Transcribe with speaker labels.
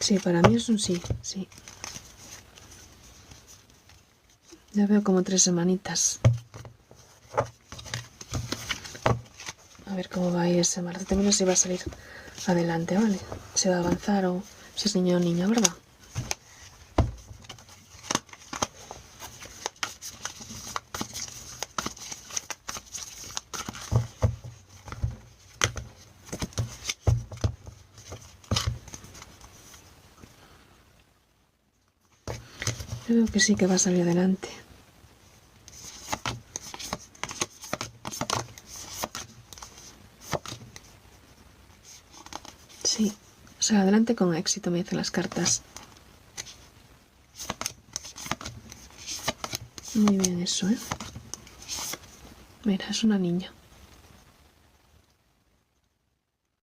Speaker 1: Sí, para mí es un sí, sí. Ya veo como 3 semanitas. A ver cómo va a ir ese embarazo. También no sé si va a salir adelante, ¿vale? Si va a avanzar o si es niño o niña, ¿verdad? Yo veo que sí que va a salir adelante. Sí, o sea, adelante con éxito, me dicen las cartas. Muy bien eso, ¿eh? Mira, es una niña.